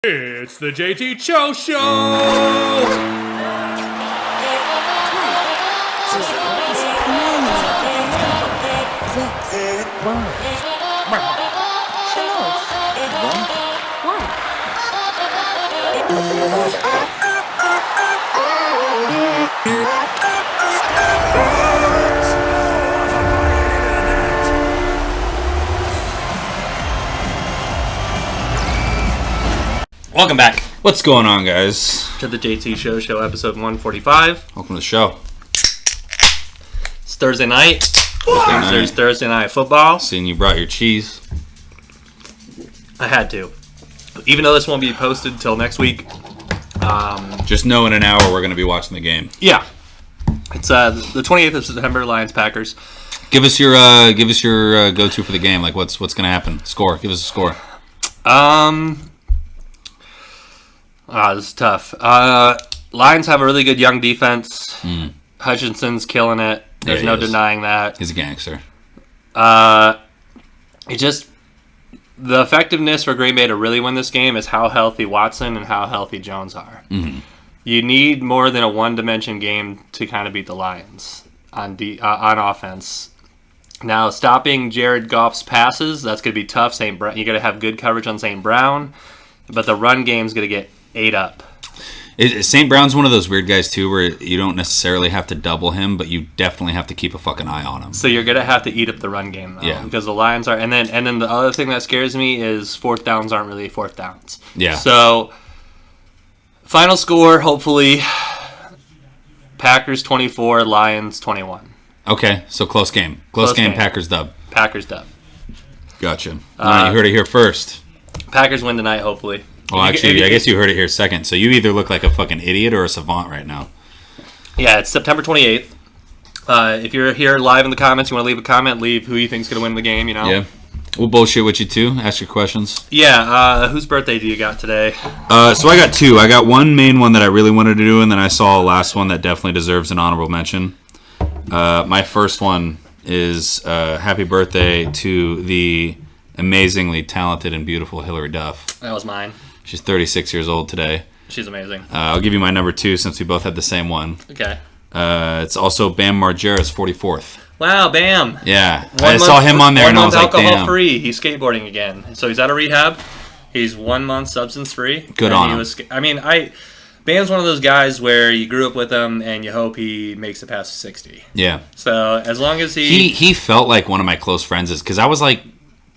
It's the JTSHOWSHOW! Welcome back What's going on, guys? to the JTSHOWSHOW episode 145. Welcome to the show. It's Thursday night. There's Thursday night football. Seeing you brought your cheese. I had to. Even though this won't be posted till next week. Just know in an hour we're going to be watching the game. Yeah. It's the 28th of September, Lions-Packers. Give us your go-to for the game. Like, what's going to happen? Score. Give us a score. This is tough. Lions have a really good young defense. Hutchinson's killing it. There's no denying that. He's a gangster. The effectiveness for Green Bay to really win this game is how healthy Watson and how healthy Jones are. Mm-hmm. You need more than a one-dimension game to kind of beat the Lions on offense. Now, stopping Jared Goff's passes, that's going to be tough. You got to have good coverage on St. Brown, but the run game's going to get ate up. St. Brown's one of those weird guys, too, where you don't necessarily have to double him, but you definitely have to keep a fucking eye on him. So you're going to have to eat up the run game, though. Yeah. Because the Lions are... And then the other thing that scares me is fourth downs aren't really fourth downs. Yeah. So, final score, hopefully, Packers 24, Lions 21. Okay, so close game. Close game, Packers dub. Packers dub. Gotcha. All right, you heard it here first. Packers win tonight, hopefully. Well, actually, I guess you heard it here second. So you either look like a fucking idiot or a savant right now. Yeah, it's September 28th. If you're here live in the comments, you want to leave a comment, leave who you think's going to win the game, you know? Yeah. We'll bullshit with you, too. Ask your questions. Yeah, whose birthday do you got today? So I got two. I got one main one that I really wanted to do, and then I saw a last one that definitely deserves an honorable mention. My first one is happy birthday to the amazingly talented and beautiful Hillary Duff. That was mine. She's 36 years old today. She's amazing. I'll give you my number two since we both had the same one. Okay. It's also Bam Margera's 44th. Wow, Bam. Yeah. I saw him on there and I was like, damn. Alcohol free. He's skateboarding again. So he's out of rehab. He's 1 month substance free. Good on him. Bam's one of those guys where you grew up with him and you hope he makes it past 60. Yeah. So as long as he felt like one of my close friends because I was like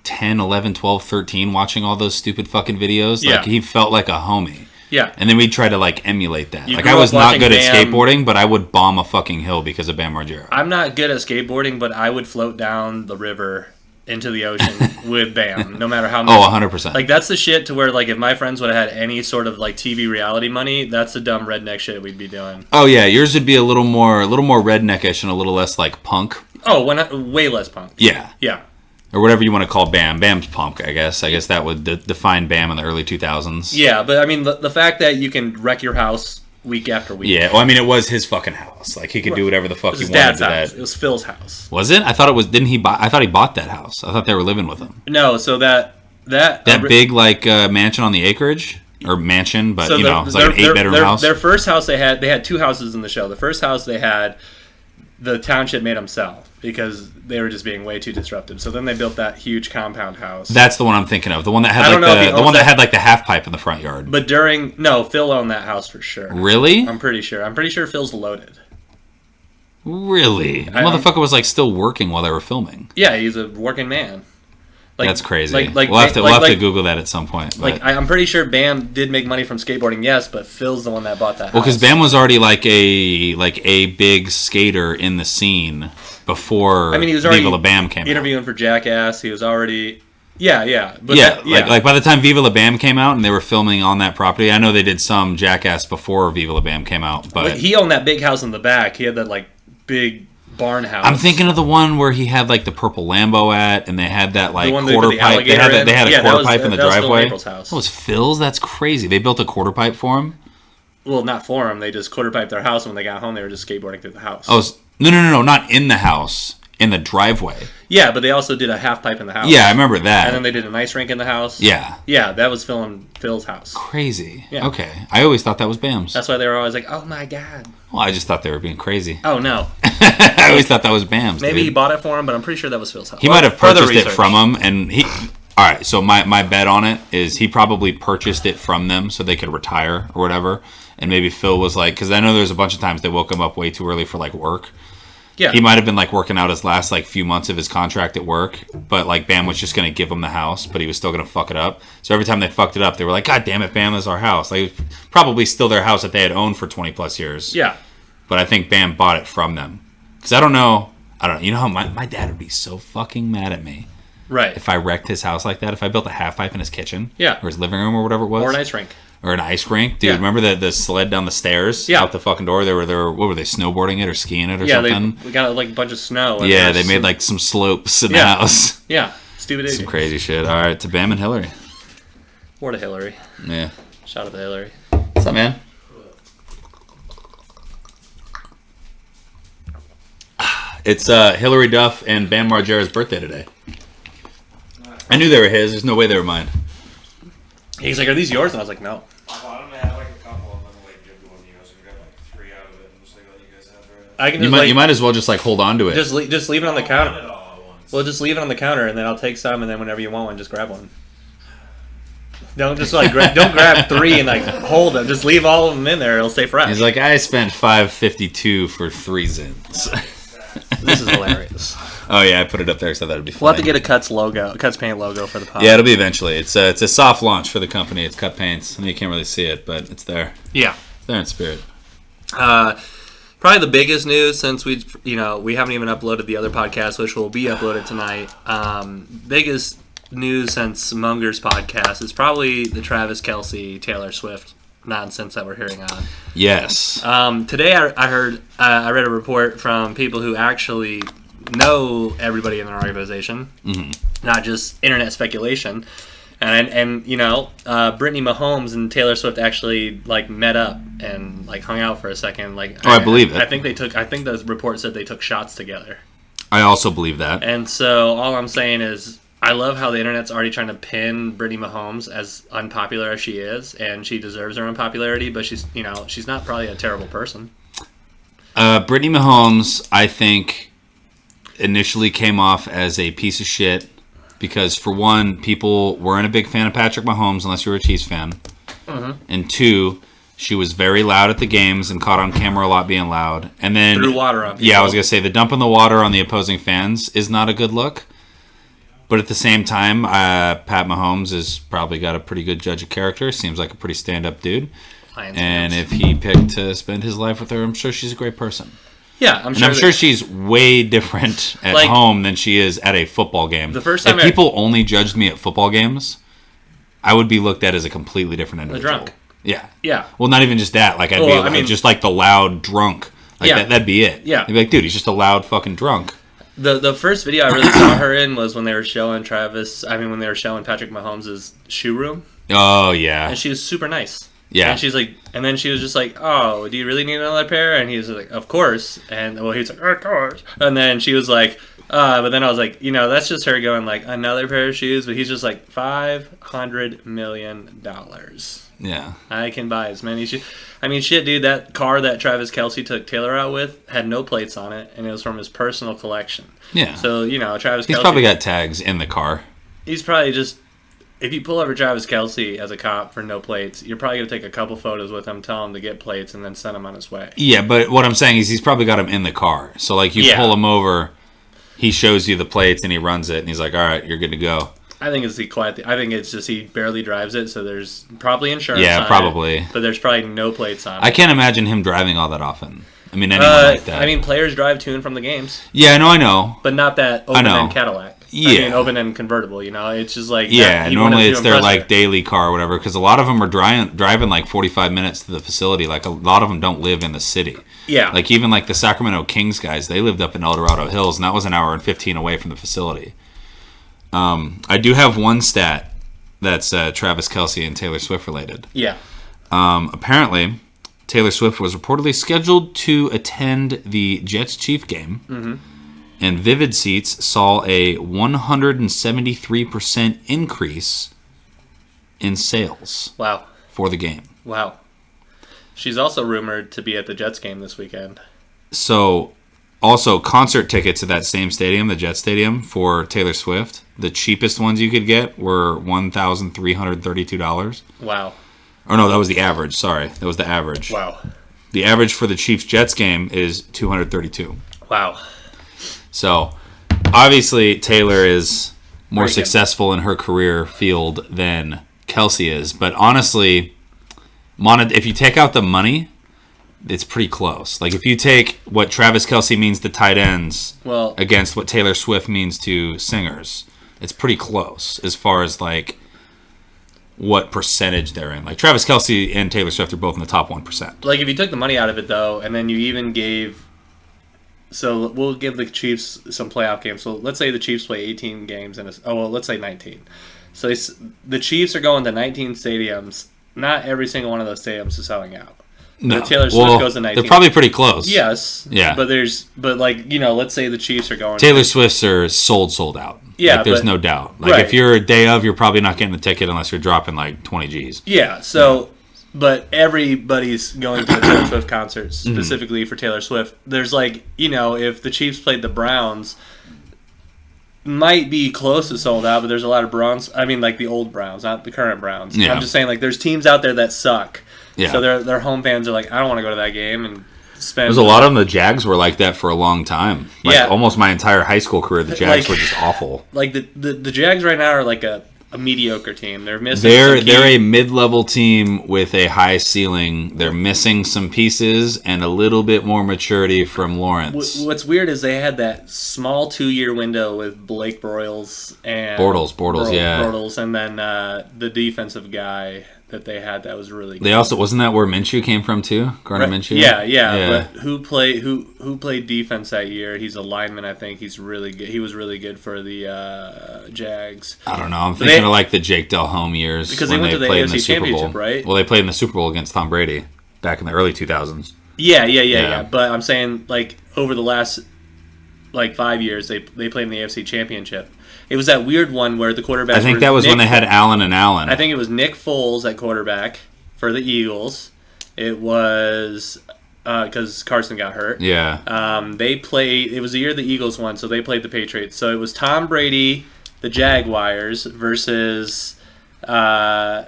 10, 11, 12, 13 watching all those stupid fucking videos. Like, he felt like a homie. Yeah. And then we'd try to, like, emulate that. You like, I was not good at Bam. skateboarding, but I would bomb a fucking hill because of Bam Margera. I'm not good at skateboarding, but I would float down the river into the ocean with Bam, no matter how much. Oh, 100%. Like, that's the shit to where, like, if my friends would have had any sort of, like, TV reality money, that's the dumb redneck shit we'd be doing. Oh, yeah. Yours would be a little more redneckish and a little less, like, punk. Oh, way less punk. Yeah. Yeah. Or whatever you want to call Bam. Bam's punk, I guess. I guess that would define Bam in the early 2000s. Yeah, but I mean, the fact that you can wreck your house week after week. Yeah, well, I mean, it was his fucking house. Like, he could do whatever the fuck he wanted Dad's to house. that. It was Phil's house. Was it? I thought it was. Didn't he buy? I thought he bought that house. I thought they were living with him. No, so that big like mansion on the acreage or mansion, but so you know, it's like an 8-bedroom house. Their first house they had two houses in the show. The first house they had, the township made them sell because they were just being way too disruptive. So then they built that huge compound house. That's the one I'm thinking of. The one that had that had like the half pipe in the front yard. But Phil owned that house for sure. Really? I'm pretty sure Phil's loaded. Really? The motherfucker was like still working while they were filming. Yeah, he's a working man. Like, that's crazy. Like, we'll have to Google that at some point. I'm pretty sure Bam did make money from skateboarding, yes, but Phil's the one that bought that house. Well, because Bam was already like a big skater in the scene before he was already Viva La Bam came interviewing out. for Jackass. He was already... Yeah. But Like by the time Viva La Bam came out and they were filming on that property, I know they did some Jackass before Viva La Bam came out. But he owned that big house in the back. He had that like big... barn house. I'm thinking of the one where he had like the purple Lambo at, and they had that like quarter the pipe. They had a quarter pipe in the driveway. That was Phil's. That's crazy. They built a quarter pipe for him. Well, not for him. They just quarter piped their house. When they got home, they were just skateboarding through the house. Oh no, not in the house. in the driveway. Yeah, but they also did a half pipe in the house. Yeah, I remember that. And then they did an ice rink in the house. Yeah. Yeah, that was Phil's house. Crazy. Yeah. Okay. I always thought that was Bam's. That's why they were always like, oh my God. Well, I just thought they were being crazy. Oh, no. I always thought that was Bam's. Maybe dude. he bought it for him, but I'm pretty sure that was Phil's house. He might have purchased it from him, and he... All right, so my bet on it is he probably purchased it from them so they could retire or whatever, and maybe Phil was like... Because I know there's a bunch of times they woke him up way too early for, like, work. Yeah. He might have been, like, working out his last, like, few months of his contract at work, but, like, Bam was just going to give him the house, but he was still going to fuck it up. So every time they fucked it up, they were like, God damn it, Bam, this is our house. Like, probably still their house that they had owned for 20-plus years. Yeah. But I think Bam bought it from them. Because I don't know. You know how my dad would be so fucking mad at me. Right. If I wrecked his house like that, if I built a half pipe in his kitchen. Yeah. Or his living room or whatever it was. Or an ice rink. Or an ice rink. Dude, Yeah. remember the sled down the stairs? Yeah. Out the fucking door? They were what were they, snowboarding it or skiing it or Yeah, something? we got like a bunch of snow. And Yeah, there's they made some- like some slopes in the Yeah. house. Yeah, stupid Some idiots. crazy shit. All right, to Bam and Hillary. Or to Hillary. Yeah. Shout out to Hillary. What's up, man? It's Hillary Duff and Bam Margera's birthday today. I knew they were his. There's no way they were mine. He's like, are these yours? And I was like, no. I thought I had like a couple, and then like give one to you guys, and grab like 3 out of it, and just like let you guys have it. I can You just might as well just like hold on to it. just leave it on the It counter. all at once. Well, just leave it on the counter, and then I'll take some, and then whenever you want one, just grab one. Don't just like don't grab 3 and like hold them. Just leave all of them in there. It'll stay fresh. He's like, I spent $5.52 for 3 zins. This is hilarious. Oh yeah, I put it up there so that'd be funny. We'll have to get a Cuts Paint logo for the pod. Yeah, it'll be eventually. It's a soft launch for the company. It's Cut Paints. I mean, you can't really see it, but it's there. Yeah. It's there in spirit. Probably the biggest news since we haven't even uploaded the other podcast, which will be uploaded tonight. Biggest news since Munger's podcast is probably the Travis Kelce, Taylor Swift nonsense that we're hearing on. Yes. Today I read a report from people who actually know everybody in their organization, not just internet speculation. And Brittany Mahomes and Taylor Swift actually like met up and like hung out for a second. Like, I believe it. I think the report said they took shots together. I also believe that. And so all I'm saying is, I love how the internet's already trying to pin Brittany Mahomes as unpopular as she is, and she deserves her unpopularity. But she's not probably a terrible person. Brittany Mahomes, I think, initially came off as a piece of shit because, for one, people weren't a big fan of Patrick Mahomes unless you were a Chiefs fan. And 2, she was very loud at the games and caught on camera a lot being loud. And then Threw water on people. Yeah, I was going to say, the dumping the water on the opposing fans is not a good look. But at the same time, Pat Mahomes has probably got a pretty good judge of character. Seems like a pretty stand-up dude. And if he picked to spend his life with her, I'm sure she's a great person. Yeah, I'm And I'm sure she's way different at Like, home than she is at a football game. The first time if people only judged me at football games, I would be looked at as a completely different individual. drunk. Yeah. Yeah. Well, not even just that. Like, I'd be like, just like the loud drunk. Like, Yeah. that'd be it. Yeah. I'd be like, dude, he's just a loud fucking drunk. The first video I really saw her in was when they were showing when they were showing Patrick Mahomes' shoe room. Oh, yeah. And she was super nice. Yeah. And she's like, and then she was just like, "Oh, do you really need another pair?" And he was like, "Of course." And well, he was like, "Of course." And then she was like, but then I was like, that's just her going like another pair of shoes. But he's just like $500 million. Yeah. I can buy as many shoes. I mean, shit, dude. That car that Travis Kelce took Taylor out with had no plates on it, and it was from his personal collection. Yeah. So Travis. He's Kelce, probably got tags in the car. He's probably just. If you pull over Travis Kelce as a cop for no plates, you're probably going to take a couple photos with him, tell him to get plates, and then send him on his way. Yeah, but what I'm saying is he's probably got him in the car. So, like, you pull him over, he shows you the plates, and he runs it, and he's like, all right, you're good to go. I think it's I think it's just he barely drives it, so there's probably insurance Yeah, on probably. it, but there's probably no plates on it. I can't imagine him driving all that often. I mean, anyone like that. I mean, players drive to and from the games. Yeah, I know. But not that open-end Cadillac. Yeah. I mean, open-end convertible, It's just like... Yeah, normally it's their, impress her. like, daily car or whatever, because a lot of them are driving, like, 45 minutes to the facility. Like, a lot of them don't live in the city. Yeah. Like, even, like, the Sacramento Kings guys, they lived up in El Dorado Hills, and that was an hour and 15 away from the facility. I do have one stat that's Travis Kelce and Taylor Swift related. Yeah. Apparently, Taylor Swift was reportedly scheduled to attend the Jets-Chief game, And Vivid Seats saw a 173% increase in sales Wow. for the game. Wow. She's also rumored to be at the Jets game this weekend. So, also concert tickets at that same stadium, the Jet Stadium, for Taylor Swift, the cheapest ones you could get were $1,332. Wow. Or no, that was the average. Sorry, that was the average. Wow. The average for the Chiefs-Jets game is $232. Wow. So, obviously, Taylor is more Breaking. successful in her career field than Kelsey is. But honestly, if you take out the money, it's pretty close. Like, if you take what Travis Kelsey means to tight ends against what Taylor Swift means to singers, it's pretty close as far as, like, what percentage they're in. Like, Travis Kelsey and Taylor Swift are both in the top 1%. Like, if you took the money out of it, though, and then you even gave... So, we'll give the Chiefs some playoff games. So, let's say the Chiefs play 18 games. Let's say 19. So, the Chiefs are going to 19 stadiums. Not every single one of those stadiums is selling out. No. Taylor Swift goes to 19. They're probably pretty close. Yes. Yeah. But let's say the Chiefs are going... Taylor Swift's are sold out. Yeah, like, there's no doubt. Like, right. if you're a day of, you're probably not getting the ticket unless you're dropping, like, 20 G's. Yeah, so... But everybody's going to the Taylor Swift concert specifically for Taylor Swift. There's if the Chiefs played the Browns, might be close to sold out, but there's a lot of Browns. I mean, like the old Browns, not the current Browns. Yeah. I'm just saying, there's teams out there that suck. Yeah. So their home fans are like, I don't want to go to that game and spend. There's a lot of them. The Jags were like that for a long time. Like, almost my entire high school career, the Jags were just awful. Like the Jags right now are like a mediocre team. They're missing. They're a mid-level team with a high ceiling. They're missing some pieces and a little bit more maturity from Lawrence. What's weird is they had that small 2-year window with Blake Bortles and Bortles, and then the defensive guy that they had that was really good. They also wasn't that where Minshew came from too? Gardner Minshew? Yeah. But who played defense that year? He's a lineman, I think. He's really good. He was really good for the Jags. I don't know. I'm thinking of like the Jake Delhomme years because when they went to the played in the AFC Super Bowl. Championship, right? Well, they played in the Super Bowl against Tom Brady back in the early 2000s. Yeah. But I'm saying over the last 5 years, they played in the AFC Championship. It was that weird one where the quarterback. I think that was when they had Allen and Allen. I think it was Nick Foles at quarterback for the Eagles. It was because Carson got hurt. Yeah. They played. It was the year the Eagles won, so they played the Patriots. So it was Tom Brady, the Jaguars versus Eagles,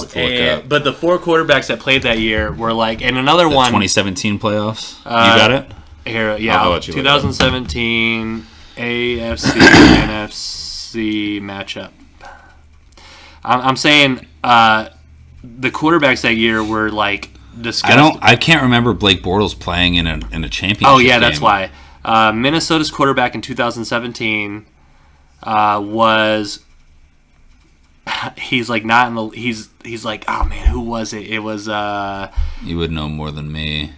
but the 4 quarterbacks that played that year were and another one. 2017 playoffs. You got it. Here, yeah. I'll let you 2017 AFC NFC matchup. I'm saying the quarterbacks that year were disgusting. I can't remember Blake Bortles playing in a championship. Oh yeah, game. that's why. Minnesota's quarterback in 2017 was. He's not in the. He's oh man, who was it? It was. You would know more than me.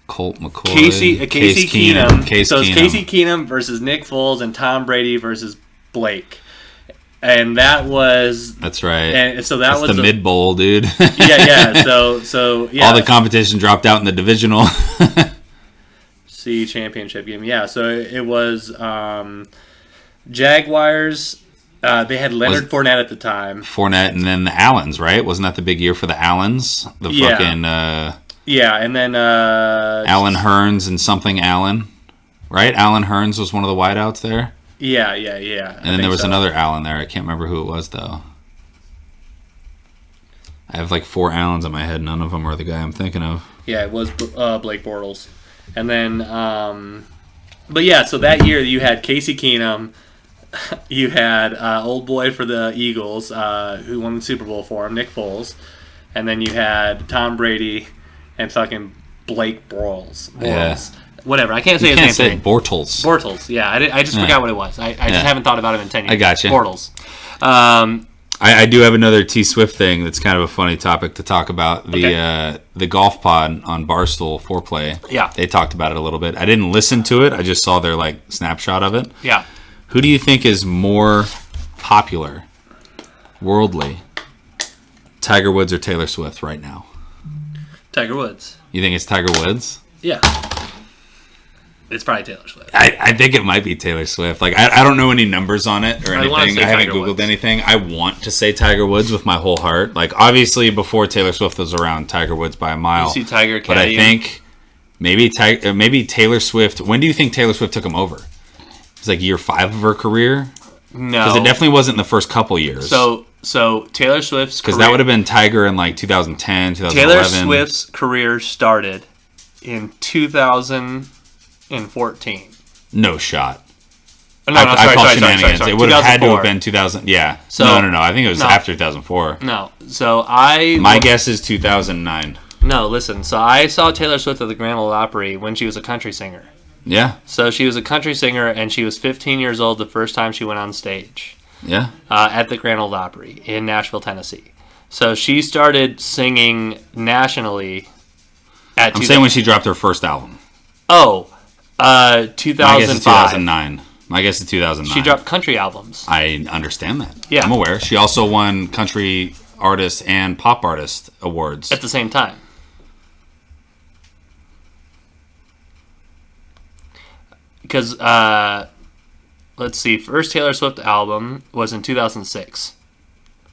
Colt McCoy. Casey Keenum. Case so it's Keenum. Casey Keenum versus Nick Foles and Tom Brady versus Blake. And that was... That's right. And so That's was the mid bowl, dude. yeah. So yeah. All the competition dropped out in the divisional. Championship game. Yeah, so it was Jaguars. They had Leonard Fournette at the time. Fournette and then the Allens, right? Wasn't that the big year for the Allens? Fucking... yeah, and then... Allen Hurns and something Allen, right? Allen Hurns was one of the wideouts there. Yeah. And then there was another Allen there. I can't remember who it was, though. I have 4 Allens in my head. None of them are the guy I'm thinking of. Yeah, it was Blake Bortles. And then... but yeah, so that year you had Casey Keenum. You had old boy for the Eagles, who won the Super Bowl for him, Nick Foles. And then you had Tom Brady and fucking Blake Bortles. Yeah. Whatever. I can't say his name. Bortles, yeah. I just forgot what it was. I just haven't thought about him in 10 years. I got you. Bortles. I do have another T Swift thing that's kind of a funny topic to talk about. The golf pod on Barstool Foreplay. Yeah. They talked about it a little bit. I didn't listen to it. I just saw their snapshot of it. Yeah. Who do you think is more popular, worldly, Tiger Woods or Taylor Swift right now? Tiger Woods. You think it's Tiger Woods? Yeah. It's probably Taylor Swift. I think it might be Taylor Swift. Like, I don't know any numbers on it or anything. I haven't Googled Woods. anything. I want to say Tiger Woods with my whole heart. Like, obviously, before Taylor Swift was around, Tiger Woods by a mile. You see Tiger But I think maybe Taylor Swift. When do you think Taylor Swift took him over? It's like year 5 of her career? No. Because it definitely wasn't in the first couple years. So Taylor Swift's career... Because that would have been Tiger in like 2010, 2011. Taylor Swift's career started in 2014. No shot. No, I call sorry. It would have had to have been 2000. Yeah. So, no. I think it was after 2004. No. So My guess is 2009. No, listen. So I saw Taylor Swift at the Grand Ole Opry when she was a country singer. Yeah. So she was a country singer, and she was 15 years old the first time she went on stage. Yeah. At the Grand Ole Opry in Nashville, Tennessee. So she started singing nationally at... I'm saying when she dropped her first album. 2005. My guess is 2009. My guess is 2009. She dropped country albums. I understand that. Yeah. I'm aware. She also won country artist and pop artist awards. At the same time. Because, let's see, first Taylor Swift album was in 2006.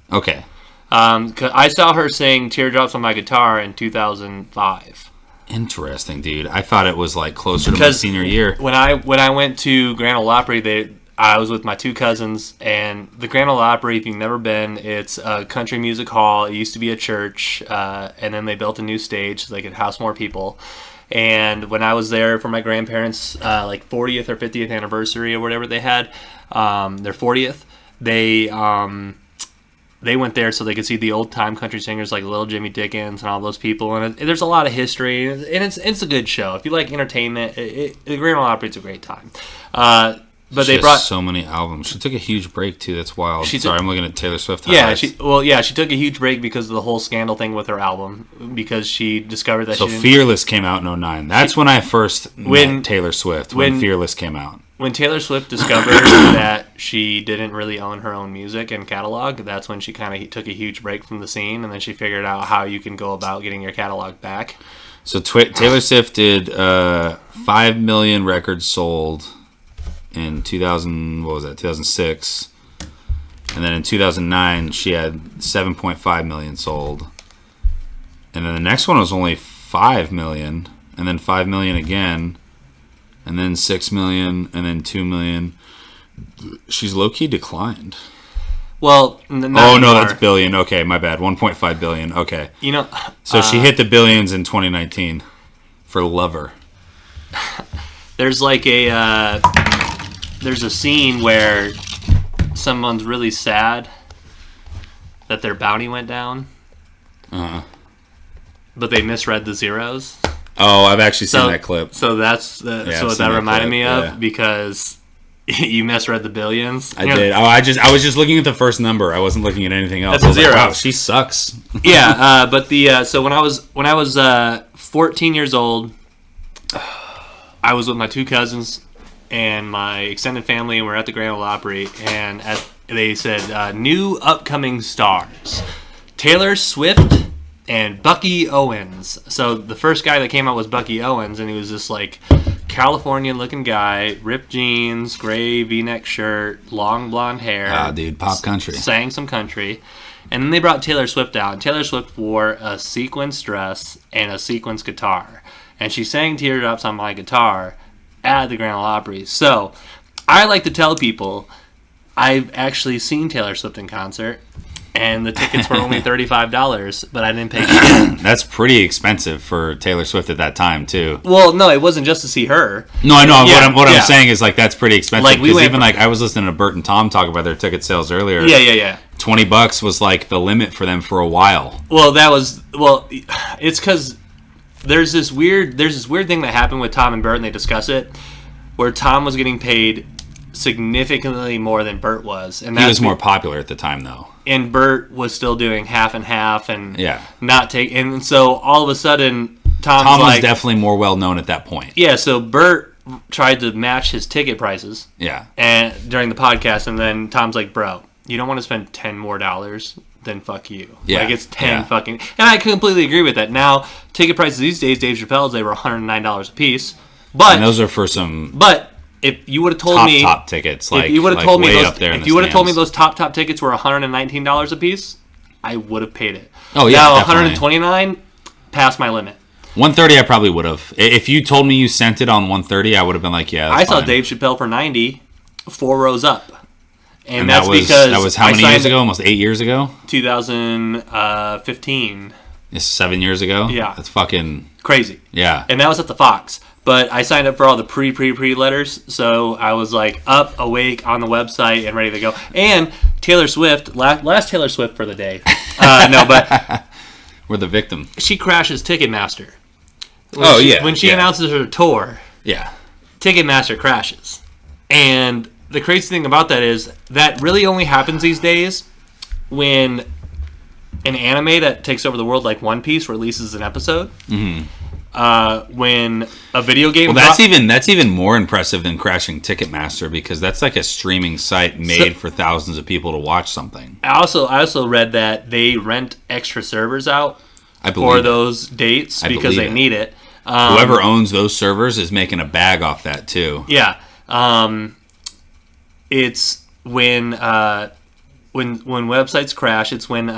Okay. 'Cause I saw her sing Teardrops on My Guitar in 2005. Interesting, dude. I thought it was like closer to my senior year. When I went to Grand Ole Opry, I was with my 2 cousins, and the Grand Ole Opry, if you've never been, it's a country music hall. It used to be a church, and then they built a new stage so they could house more people. And when I was there for my grandparents' like 40th or 50th anniversary or whatever they had, their 40th, they went there so they could see the old time country singers like Little Jimmy Dickens and all those people. And there's a lot of history, and it's a good show. If you like entertainment, the Grand Ole Opry is a great time. But they brought so many albums. She took a huge break too. That's wild. Sorry, I'm looking at Taylor Swift highlights. Yeah, she took a huge break because of the whole scandal thing with her album, because she discovered that Fearless came out in 2009. That's when I first met Taylor Swift, when Fearless came out. When Taylor Swift discovered that she didn't really own her own music and catalog, that's when she kind of took a huge break from the scene, and then she figured out how you can go about getting your catalog back. So Taylor Swift did 5 million records sold in 2006, and then in 2009 she had 7.5 million sold, and then the next one was only 5 million, and then 5 million again, and then 6 million, and then 2 million. She's low-key declined. Well, that's billion. Okay, my bad. 1.5 billion. Okay. So she hit the billions in 2019 for Lover. There's a scene where someone's really sad that their bounty went down, but they misread the zeros. Oh, I've actually seen that clip. So that's what that reminded me of, because you misread the billions. I did. I was just looking at the first number. I wasn't looking at anything else. That's a zero. Like, wow, she sucks. Yeah, but so when I was 14 years old, I was with my 2 cousins and my extended family, and we're at the Grand Ole Opry, and they said new upcoming stars: Taylor Swift and Bucky Owens. So the first guy that came out was Bucky Owens, and he was this like Californian-looking guy, ripped jeans, gray V-neck shirt, long blonde hair. Ah, dude, pop country. Sang some country. And then they brought Taylor Swift out, and Taylor Swift wore a sequins dress and a sequins guitar. And she sang Teardrops on My Guitar at the Grand Ole Opry. So I like to tell people I've actually seen Taylor Swift in concert, and the tickets were only $35, but I didn't pay shit. That's pretty expensive for Taylor Swift at that time, too. Well, no, it wasn't just to see her. No, I know. What I'm saying is, like, that's pretty expensive. Like, I was listening to Bert and Tom talk about their ticket sales earlier. Yeah. $20 was, like, the limit for them for a while. It's because there's this weird thing that happened with Tom and Bert, and they discuss it, where Tom was getting paid significantly more than Bert was. And he was more popular at the time, though. And Bert was still doing half and half, and not take. And so all of a sudden, Tom was definitely more well known at that point. Yeah, so Bert tried to match his ticket prices. Yeah, and during the podcast, and then Tom's like, "Bro, you don't want to spend $10 more, then fuck you." Yeah, like it's 10 fucking. And I completely agree with that. Now ticket prices these days, Dave Chappelle's, they were $109 a piece. But And those are for some but if you would have told me top tickets, like if you would have like told me way those, up there in if the you would have told me stands. those top tickets were $119 a piece, I would have paid it. Oh, yeah, Now definitely. $129 past my limit. 130, I probably would have. If you told me you sent it on 130, I would have been like, yeah, that's I saw fine. Dave Chappelle for 90, 4 rows up. And that that's was because that was how I many signed years ago? Almost 8 years ago. 2015. It's 7 years ago. Yeah. That's fucking Crazy. yeah. And that was at the Fox. But I signed up for all the pre letters, so I was like up, awake, on the website, and ready to go. And Taylor Swift, last Taylor Swift for the day. No, but We're the victim. she crashes Ticketmaster. When she yeah. announces her tour, Yeah. Ticketmaster crashes. And the crazy thing about that is that really only happens these days when an anime that takes over the world, like One Piece, releases an episode. Mm-hmm. When a video game... Well, that's even more impressive than crashing Ticketmaster because that's like a streaming site made for thousands of people to watch something. I also read that they rent extra servers out for those dates because they need it. Whoever owns those servers is making a bag off that too. Yeah. It's when websites crash. It's when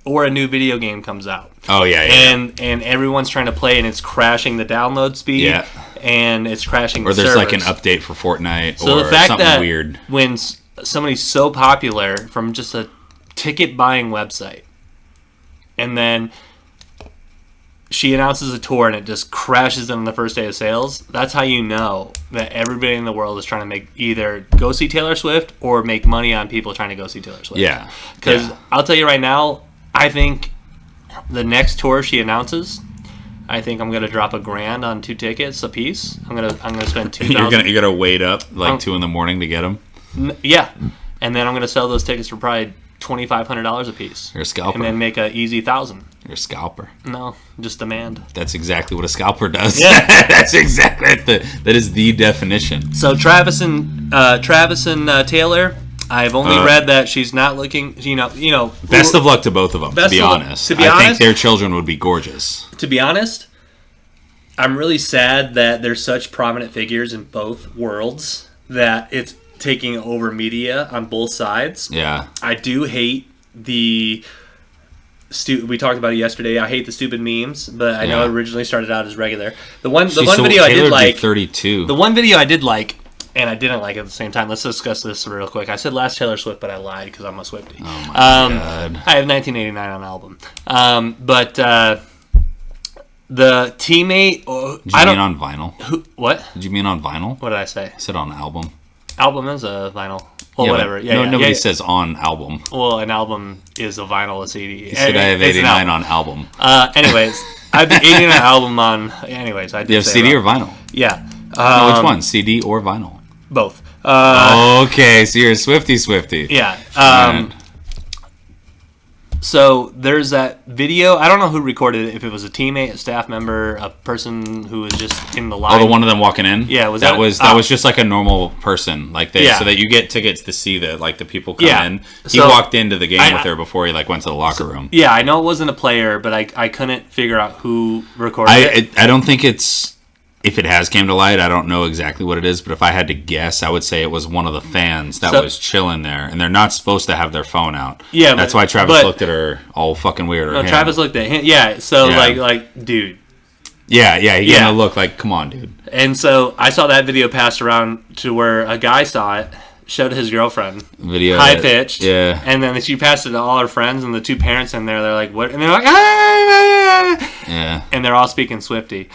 or a new video game comes out. Oh yeah. And everyone's trying to play, and it's crashing the download speed. Yeah. And it's crashing. Or the there's servers. like an update for Fortnite So or the fact something that weird. when somebody's so popular from just a ticket buying website, and then she announces a tour and it just crashes on the first day of sales, that's how you know that everybody in the world is trying to make either go see Taylor Swift or make money on people trying to go see Taylor Swift. Yeah. Because Yeah. I'll tell you right now, I think the next tour she announces, I think I'm gonna drop $1,000 on 2 tickets a piece. I'm gonna spend $2,000. You're gonna wait up like 2 in the morning to get them. Yeah, and then I'm gonna sell those tickets for probably $2,500 a piece. You're a scalper. And then make a easy 1,000. You're a scalper. No, just demand. That's exactly what a scalper does. Yeah. That's exactly that is the definition. So Travis and Taylor, I've only read that she's not looking. Best of luck to both of them. To be honest, I think their children would be gorgeous. To be honest, I'm really sad that there's such prominent figures in both worlds that it's taking over media on both sides. Yeah. I do hate the we talked about it yesterday. I hate the stupid memes, but I know it originally started out as regular. The one video I did like, 32. The one video I did like, and I didn't like at the same time. Let's discuss this real quick. I said last Taylor Swift, but I lied because I'm a Swiftie. Oh my god! I have 1989 on album, but the teammate. Did you mean on vinyl? What? Did you mean on vinyl? What did I say? I said on album. Album is a vinyl. Well, Yeah, whatever. but nobody says on album. Well, an album is a vinyl, a CD. You said I have 89 on album. Anyways, I have the 89 album on. Anyways, I did. You have say CD that. or vinyl? Yeah. No, which one? CD or vinyl? Both. Okay, so you're a Swiftie. Yeah. Alright. So there's that video. I don't know who recorded it. If it was a teammate, a staff member, a person who was just in the line. Oh, the one of them walking in. Yeah, that was just like a normal person, like so that you get tickets to see the people come in. He walked into the game with her before he went to the locker room. Yeah, I know it wasn't a player, but I couldn't figure out who recorded it. I don't think it's. If it has came to light, I don't know exactly what it is, but if I had to guess, I would say it was one of the fans that was chilling there, and they're not supposed to have their phone out. Yeah, that's why Travis looked at her all fucking weird. No, Travis looked at him. Yeah, so like, dude. Yeah, he gave him a look like, come on, dude. And so I saw that video passed around to where a guy saw it, showed his girlfriend, high pitched, and then she passed it to all her friends, and the 2 parents in there, they're like, what? And they're like, yeah, and they're all speaking Swiftie.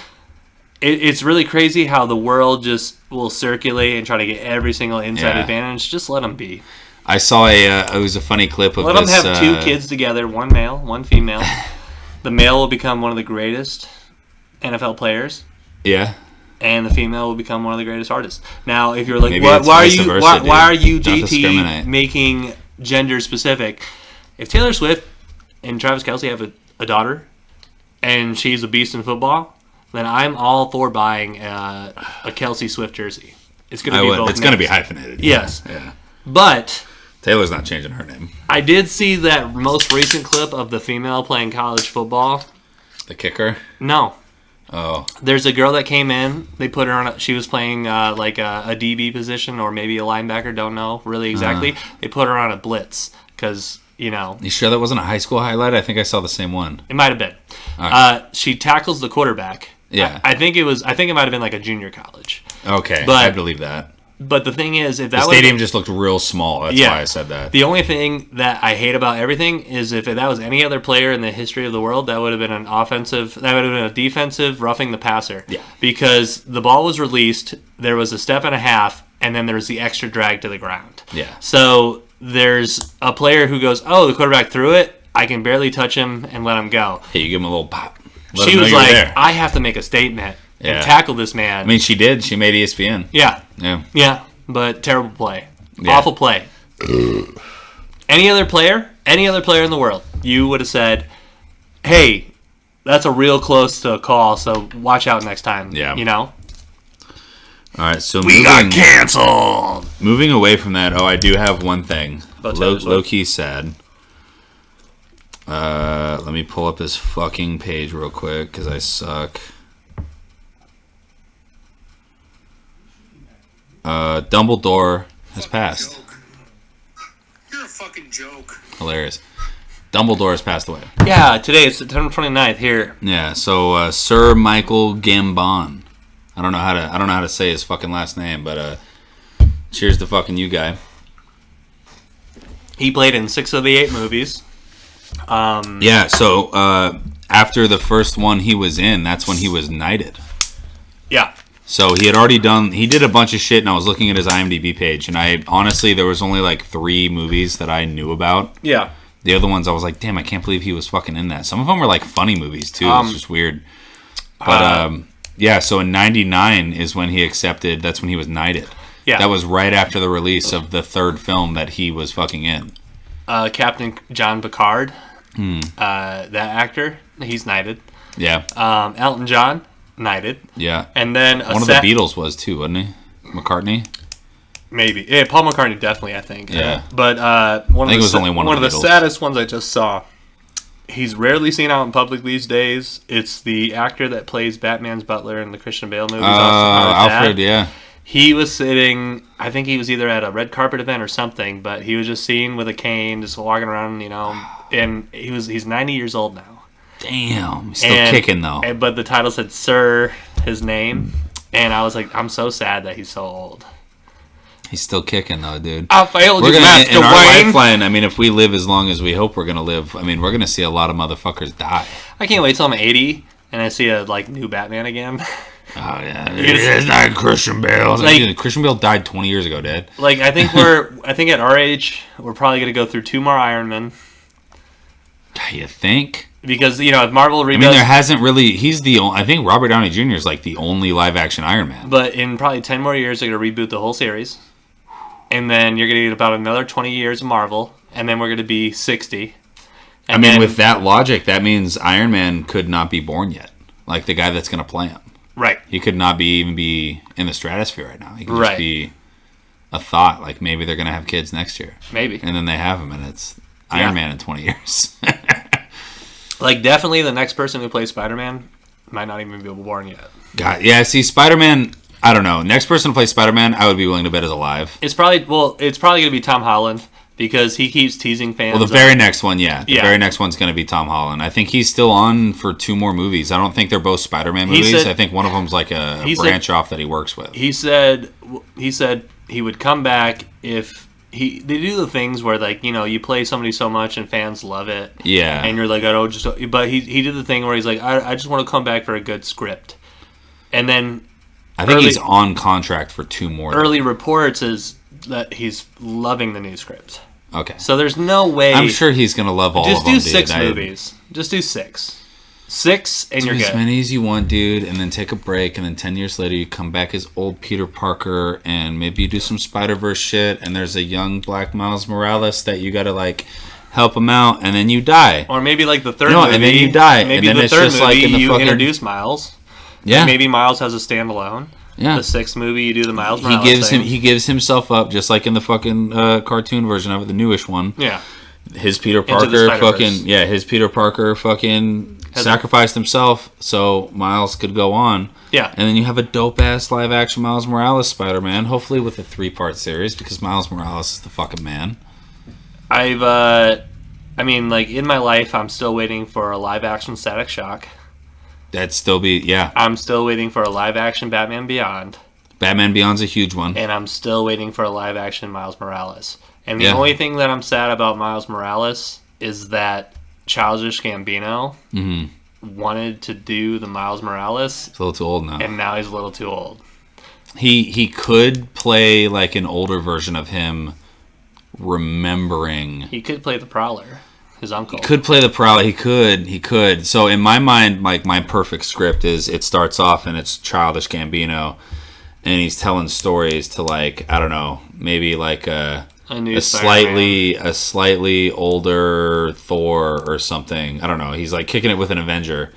It's really crazy how the world just will circulate and try to get every single inside advantage. Just let them be. I saw it was a funny clip of let this. them have 2 kids together, 1 male, 1 female. The male will become one of the greatest NFL players. Yeah. And the female will become one of the greatest artists. Now, if you're like, Maybe why are you Don't JT discriminate. making gender specific? If Taylor Swift and Travis Kelce have a daughter, and she's a beast in football, then I'm all for buying a Kelce Swift jersey. It's going to be both. It's going to be hyphenated. Yes. Yeah. But Taylor's not changing her name. I did see that most recent clip of the female playing college football. The kicker? No. Oh. There's a girl that came in. They put her on. She was playing like a DB position or maybe a linebacker. Don't know really exactly. They put her on a blitz because You sure that wasn't a high school highlight? I think I saw the same one. It might have been. Okay. She tackles the quarterback. Yeah. I think it was. I think it might have been like a junior college. Okay, But- I believe that. But the thing is, if that The was stadium just looked real small. That's Yeah. why I said that. the only thing that I hate about everything is if that was any other player in the history of the world, that would have been an offensive. That would have been a defensive roughing the passer. Yeah. Because the ball was released, there was a step and a half, and then there was the extra drag to the ground. Yeah. So there's a player who goes, "Oh, the quarterback threw it. I can barely touch him and let him go." Hey, you give him a little pop. Let She him know was you're like, there. "I have to make a statement Yeah. and tackle this man." I mean, she did. She made ESPN. yeah, Yeah. yeah, but terrible play, Yeah. awful play. Any other player in the world, you would have said, "Hey, that's a real close to a call, so watch out next time." Yeah. All right, so canceled. moving away from that, I do have one thing. About Taylor Swift? Low key sad. Let me pull up this fucking page real quick because I suck. Dumbledore has passed. You're a fucking joke. Hilarious. Dumbledore has passed away. Yeah, today it's September 29th here. Yeah, so Sir Michael Gambon. I don't know how to say his fucking last name, but cheers to fucking you, guy. He played in 6 of the 8 movies. Yeah, so after the first one he was in, that's when he was knighted. Yeah. So he did a bunch of shit, and I was looking at his IMDb page, and there was only like 3 movies that I knew about. Yeah. The other ones I was like, damn, I can't believe he was fucking in that. Some of them were like funny movies too. It's just weird. But yeah, so in '99 is when he accepted. That's when he was knighted. Yeah. That was right after the release of the 3rd film that he was fucking in. Captain John Picard, that actor, he's knighted. Yeah. Elton John, knighted. Yeah. And then One of the Beatles was too, wasn't he? McCartney. Maybe. Yeah, Paul McCartney definitely, I think. Yeah. But I think it was only one of the the Beatles. saddest ones I just saw. He's rarely seen out in public these days. It's the actor that plays Batman's butler in the Christian Bale movies. Alfred, yeah. He was sitting, I think he was either at a red carpet event or something, but he was just seen with a cane, just walking around, and he's 90 years old now. Damn. He's still kicking, though. But the title said Sir, his name, and I was like, I'm so sad that he's so old. He's still kicking, though, dude. I failed We're you, gonna, Master in our Wayne. lifeline, I mean, if we live as long as we hope we're going to live, I mean, we're going to see a lot of motherfuckers die. I can't wait till I'm 80 and I see a new Batman again. Oh, yeah. It's not Christian Bale. Like- Christian Bale died 20 years ago, Dad. I think at our age, we're probably going to go through 2 more Iron Men. You think? Because, if Marvel redoes... I mean, there hasn't really... He's the only... I think Robert Downey Jr. is like the only live-action Iron Man. But in probably 10 more years, they're going to reboot the whole series. And then you're going to get about another 20 years of Marvel. And then we're going to be 60. I mean, with that logic, that means Iron Man could not be born yet. Like, the guy that's going to play him. Right. He could not even be in the stratosphere right now. He could Right. just be a thought. Like, maybe they're going to have kids next year. Maybe. And then they have him, and it's Iron Man in 20 years. Definitely the next person who plays Spider-Man might not even be born yet. God, yeah, see, Spider-Man... I don't know. Next person to play Spider-Man, I would be willing to bet is alive. It's probably going to be Tom Holland because he keeps teasing fans. Well, the very next one, yeah. The Yeah. very next one's going to be Tom Holland. I think he's still on for 2 more movies. I don't think they're both Spider-Man He movies. said- I think one of them's like a branch off that he works with. He said he would come back if they do the things where you play somebody so much and fans love it. Yeah. And you're like, I don't just. But he did the thing where he's like, I just want to come back for a good script, and then I think he's on contract for 2 more. early reports is that he's loving the new script. Okay. So there's no way. I'm sure he's going to love all just of them, do dude. 6 movies. Just do 6. 6 and Do you're as good. many as you want, dude, and then take a break, and then 10 years later you come back as old Peter Parker, and maybe you do some Spider-Verse shit, and there's a young Black Miles Morales that you gotta, help him out, and then you die. Or maybe the third No, movie. and then you die, Maybe and then the it's third just movie like in the you fucking... introduce Miles. Yeah. Maybe Miles has a standalone. Yeah. The 6th movie you do the Miles He Morales thing. he gives himself up, just like in the fucking cartoon version of it, the newish one. Yeah. His Peter Into the Parker Spider-Verse. his Peter Parker fucking sacrificed himself so Miles could go on. Yeah. And then you have a dope-ass live-action Miles Morales Spider-Man, hopefully with a 3-part series, because Miles Morales is the fucking man. in my life, I'm still waiting for a live-action Static Shock. That'd still be, yeah. I'm still waiting for a live-action Batman Beyond. Batman Beyond's a huge one. And I'm still waiting for a live-action Miles Morales. And the Yeah. only thing that I'm sad about Miles Morales is that Childish Gambino wanted to do the Miles Morales, He's a little too old now. and now he's a little too old. He could play like an older version of him, remembering. He could play the Prowler, his uncle. Could play the Prowler. He could. So in my mind, like my perfect script is it starts off and it's Childish Gambino, and he's telling stories to like, I don't know, maybe like a new Spider-Man. slightly older Thor or something. I don't know. He's like kicking it with an Avenger.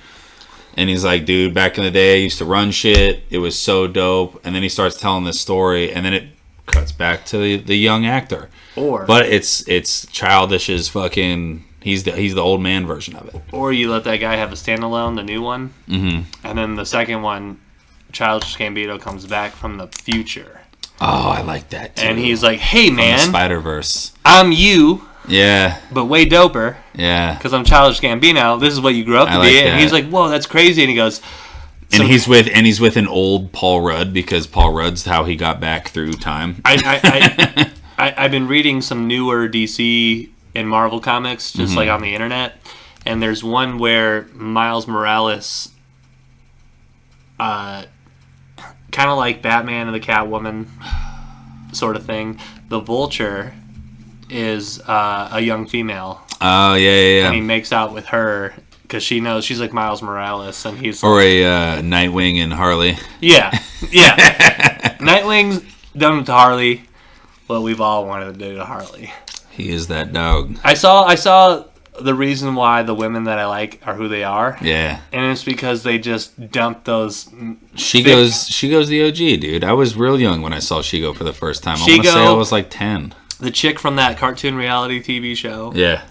And he's like, dude, back in the day, I used to run shit. It was so dope. And then he starts telling this story, and then it cuts back to the young actor. But it's Childish's fucking. He's the old man version of it. Or you let that guy have a standalone, the new one, and then the second one, Childish Gambino comes back from the future, Oh, I like that too. and he's like, "Hey man, Spider-Verse. I'm you, Yeah, but way doper." yeah. Because I'm Childish Gambino. This is what you grew up to I be. like And that. he's like, whoa, that's crazy. And he goes, And he's with an old Paul Rudd, because Paul Rudd's how he got back through time. I've been reading some newer DC and Marvel comics, just like on the internet. And there's one where Miles Morales, kind of like Batman and the Catwoman sort of thing. The Vulture is a young female. Oh, yeah. And he makes out with her because she knows she's like Miles Morales, and he's Or a Nightwing and Harley. yeah. Nightwing's done to Harley what we've all wanted to do to Harley. He is that dog. I saw the reason why the women that I like are who they are, Yeah. and it's because they just dumped those. She goes the OG, dude. I was real young when I saw She-Go for the first time. I want to say I was like 10. The chick from that cartoon reality TV show, Yeah.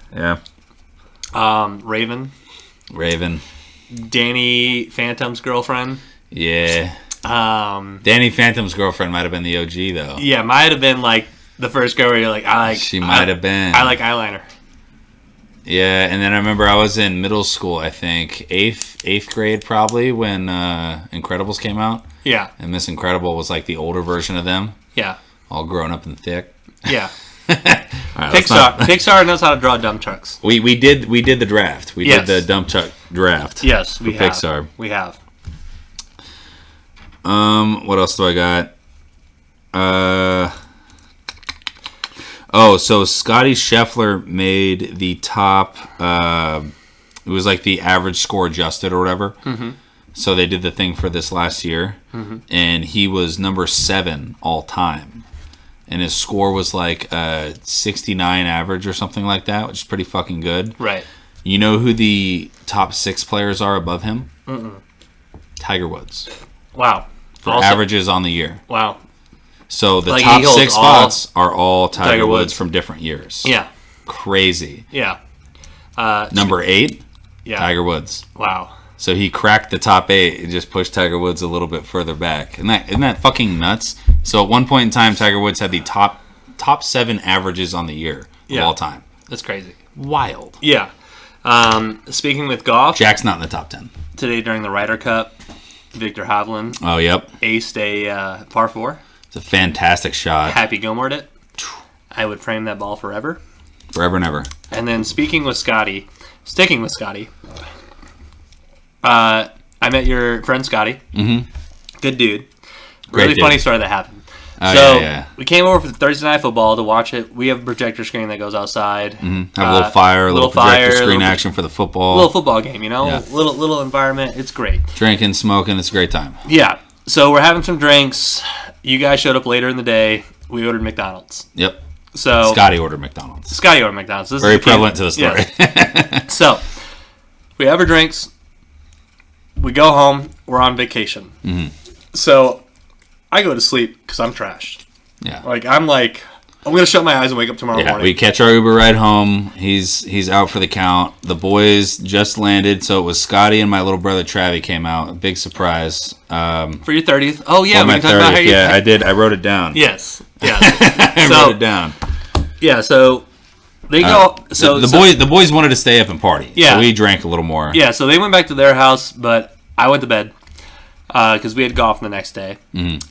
Raven, Danny Phantom's girlfriend. Yeah. Danny Phantom's girlfriend might have been the OG, though. Yeah, might have been like the first girl where you're like, She might have been. I like eyeliner. Yeah, and then I remember I was in middle school, I think, eighth grade probably, when Incredibles came out. Yeah. And Miss Incredible was like the older version of them, Yeah. all grown up and thick. Yeah. All right, let's Pixar knows how to draw dump trucks. We did the draft. We Yes. did the dump truck draft. Yes, we for have. Pixar. We have. What else do I got? So Scotty Scheffler made the top. It was like the average score adjusted or whatever. Mm-hmm. So they did the thing for this last year, and he was number 7 all time, and his score was like 69 average or something like that, which is pretty fucking good. Right. You know who the top 6 players are above him? Tiger Woods. Wow. For averages on the year. Wow. So the Like, top he holds 6 all- spots are all Tiger Woods Woods. from different years. Yeah. Crazy. Yeah. Number 8, Yeah. Tiger Woods. Wow. So he cracked the top 8 and just pushed Tiger Woods a little bit further back. Isn't that fucking nuts? So at one point in time, Tiger Woods had the top 7 averages on the year of all time. That's crazy. Wild. Yeah. Speaking with golf, Jack's not in the top 10. today during the Ryder Cup, Victor Hovland Oh, yep. aced a par 4. It's a fantastic shot. Happy Gilmore'd it. I would frame that ball forever. Forever and ever. And then sticking with Scotty, I met your friend Scotty. Mm-hmm. Good dude. Great Really dude. funny story that happened. Oh, So yeah. we came over for Thursday Night Football to watch it. We have a projector screen that goes outside. Have a little fire, a little projector screen action for the football. Little football game, you know? Yeah. Little environment. It's great. Drinking, smoking, it's a great time. Yeah. So we're having some drinks. You guys showed up later in the day. We ordered McDonald's. Yep. So Scotty ordered McDonald's. Scotty ordered McDonald's. This Very is the key. prevalent to the story. Yes. So we have our drinks. We go home. We're on vacation. Mm-hmm. So I go to sleep because I'm trashed. Yeah. I'm like, I'm gonna shut my eyes and wake up tomorrow Yeah, morning. we catch our Uber ride home. He's out for the count. The boys just landed, so it was Scotty and my little brother Travi came out. A big surprise. For your 30th. Oh yeah, For we my can talk about how 30th, you. yeah, I did. I wrote it down. Yes. Yeah. I So- wrote it down. Yeah. So they go. So the boys wanted to stay up and party. Yeah. So we drank a little more. Yeah. So they went back to their house, but I went to bed because we had golf the next day,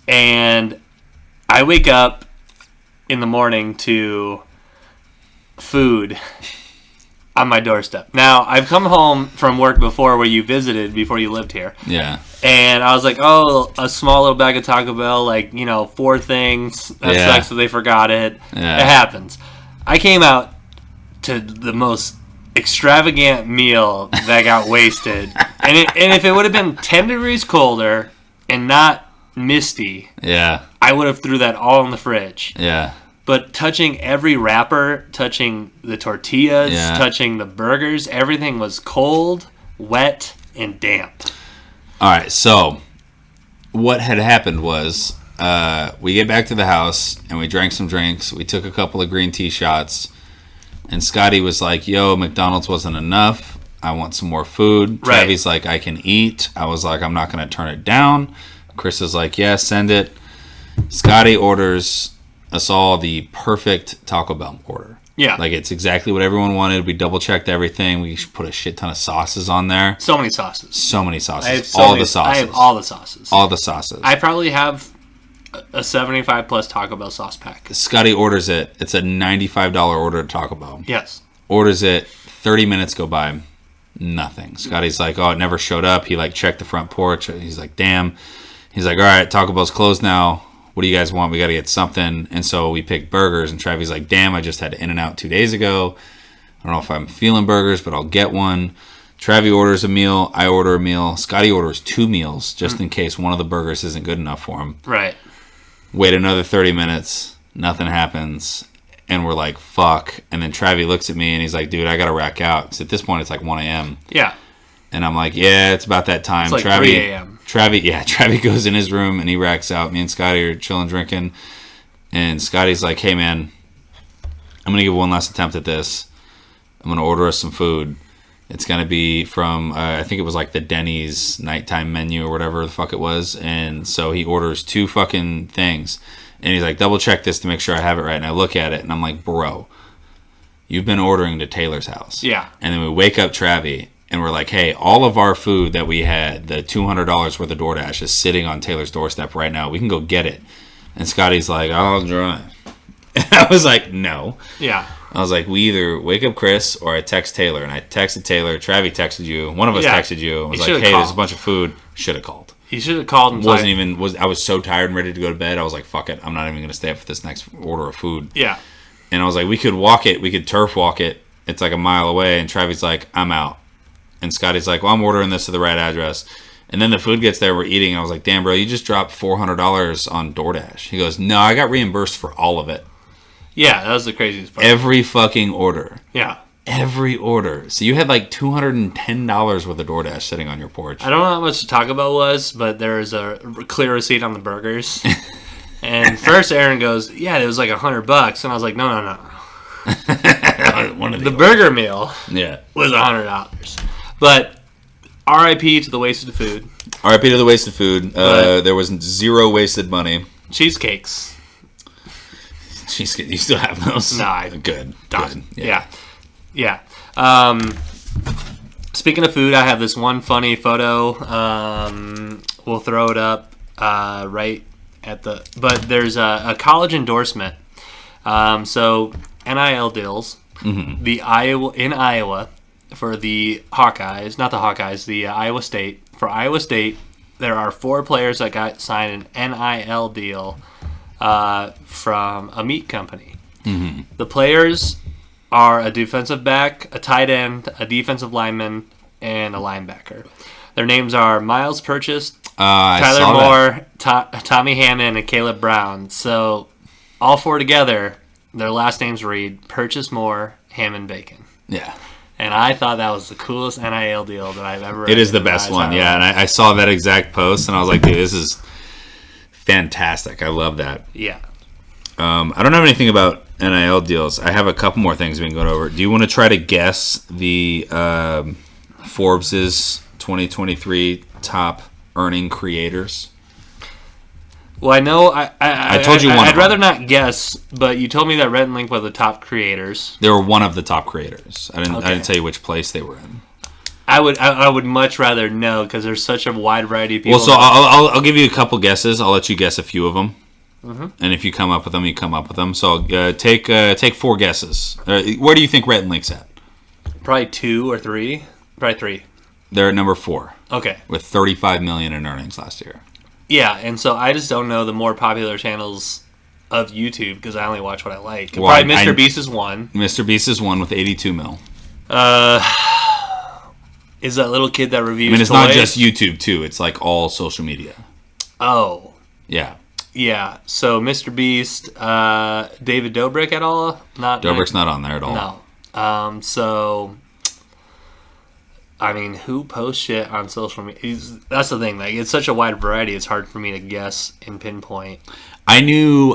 and I wake up in the morning to food on my doorstep. Now, I've come home from work before where you visited before you lived here. Yeah. And I was like, oh, a small little bag of Taco Bell, like, 4 things. That Yeah. sucks that they forgot it. Yeah. It happens. I came out to the most extravagant meal that got wasted. And if it would have been 10 degrees colder and not misty, Yeah. I would have threw that all in the fridge. Yeah. But touching every wrapper, touching the tortillas, Yeah. touching the burgers, everything was cold, wet, and damp. All right, so what had happened was we get back to the house and we drank some drinks. We took a couple of green tea shots, and Scotty was like, yo, McDonald's wasn't enough. I want some more food. Right. Travi's like, I can eat. I was like, I'm not going to turn it down. Chris is like, yeah, send it. Scotty orders us all the perfect Taco Bell order. Yeah. Like, it's exactly what everyone wanted. We double-checked everything. We put a shit ton of sauces on there. So many sauces. So many sauces. I have so all many, the sauces. I have all the sauces. All the sauces. I probably have a 75 plus Taco Bell sauce pack. Scotty orders it. It's a $95 order at Taco Bell. Yes. Orders it. 30 minutes go by. Nothing. Scotty's like, oh, it never showed up. He checked the front porch. He's like, damn. He's like, all right, Taco Bell's closed now. What do you guys want? We got to get something. And so we picked burgers. And Travi's like, damn, I just had In-N-Out 2 days ago. I don't know if I'm feeling burgers, but I'll get one. Travi orders a meal. I order a meal. Scotty orders 2 meals just in case one of the burgers isn't good enough for him. Right. Wait another 30 minutes. Nothing happens. And we're like, fuck. And then Travi looks at me and he's like, dude, I got to rack out. 'Cause at this point, it's like 1 a.m. Yeah. And I'm like, yeah, it's about that time. It's like 3 a.m. Travi goes in his room and he racks out. Me and Scotty are chilling, drinking. And Scotty's like, hey, man, I'm going to give one last attempt at this. I'm going to order us some food. It's going to be from, I think it was like the Denny's nighttime menu or whatever the fuck it was. And so he orders 2 fucking things. And he's like, double check this to make sure I have it right. And I look at it and I'm like, bro, you've been ordering to Taylor's house. Yeah. And then we wake up Travi and we're like, hey, all of our food that we had, the $200 worth of DoorDash is sitting on Taylor's doorstep right now. We can go get it. And Scotty's like, I'll drive. And I was like, no. Yeah. I was like, we either wake up Chris or I text Taylor. And I texted Taylor. Travi texted you. One of us Yeah. texted you. And was He like, should've hey, there's a called. bunch of food. Should have called. He should have called and I was so tired and ready to go to bed. I was like, fuck it. I'm not even going to stay up for this next order of food. Yeah. And I was like, we could walk it. We could turf walk it. It's like a mile away. And Travi's like, I'm out. And Scotty's like, well, I'm ordering this to the right address. And then the food gets there. We're eating. And I was like, damn, bro, you just dropped $400 on DoorDash. He goes, no, I got reimbursed for all of it. Yeah, that was the craziest part. Every fucking order. Yeah. Every order. So you had like $210 worth of DoorDash sitting on your porch. I don't know how much the Taco Bell was, but there's a clear receipt on the burgers. And first Aaron goes, yeah, it was like $100. And I was like, no. One of The burger meal Yeah. was $100. But RIP to the wasted food. RIP to the wasted food. But- There was 0 wasted money. Cheesecakes. Cheesecake. You still have those? No, I Good. Done. Good. Yeah. Speaking of food, I have this one funny photo. We'll throw it up right at the. But there's a college endorsement. So NIL deals. Mm-hmm. The Iowa for the Hawkeyes, not the Hawkeyes, the Iowa State. For Iowa State, there are 4 players that got signed an NIL deal from a meat company. Mm-hmm. The players are a defensive back, a tight end, a defensive lineman, and a linebacker. Their names are Miles Purchase, Tyler Moore, Tommy Hammond, and Caleb Brown. So all 4 together, their last names read Purchase, Moore, Hammond, Bacon. Yeah. And I thought that was the coolest NIL deal that I've ever. It is the best one, yeah. And I saw that exact post, and I was like, dude, this is fantastic. I love that. Yeah. I don't have anything about NIL deals. I have a couple more things we can go over. Do you want to try to guess the Forbes' 2023 top earning creators? Well, I know. I told you one. I'd rather not guess, but you told me that Rhett and Link were the top creators. They were one of the top creators. I didn't. Okay. I didn't tell you which place they were in. I would much rather know because there's such a wide variety of people. Well, so I'll give you a couple guesses. I'll let you guess a few of them, and if you come up with them, you come up with them. So take 4 guesses. Where do you think Rhett and Link's at? Probably 2 or 3. Probably 3. They're at number 4 Okay. with $35 million in earnings last year. Yeah, and so I just don't know the more popular channels of YouTube because I only watch what I like. Well, Probably Mr. Beast is one. Mr. Beast is one with 82 mil. Is that little kid that reviews I mean, it's toys? not just YouTube too. It's like all social media. Oh. Yeah. Yeah. So Mr. Beast, David Dobrik at all? Dobrik's not on there at all. No. So I mean, who posts shit on social media? That's the thing. Like, it's such a wide variety. It's hard for me to guess and pinpoint. I knew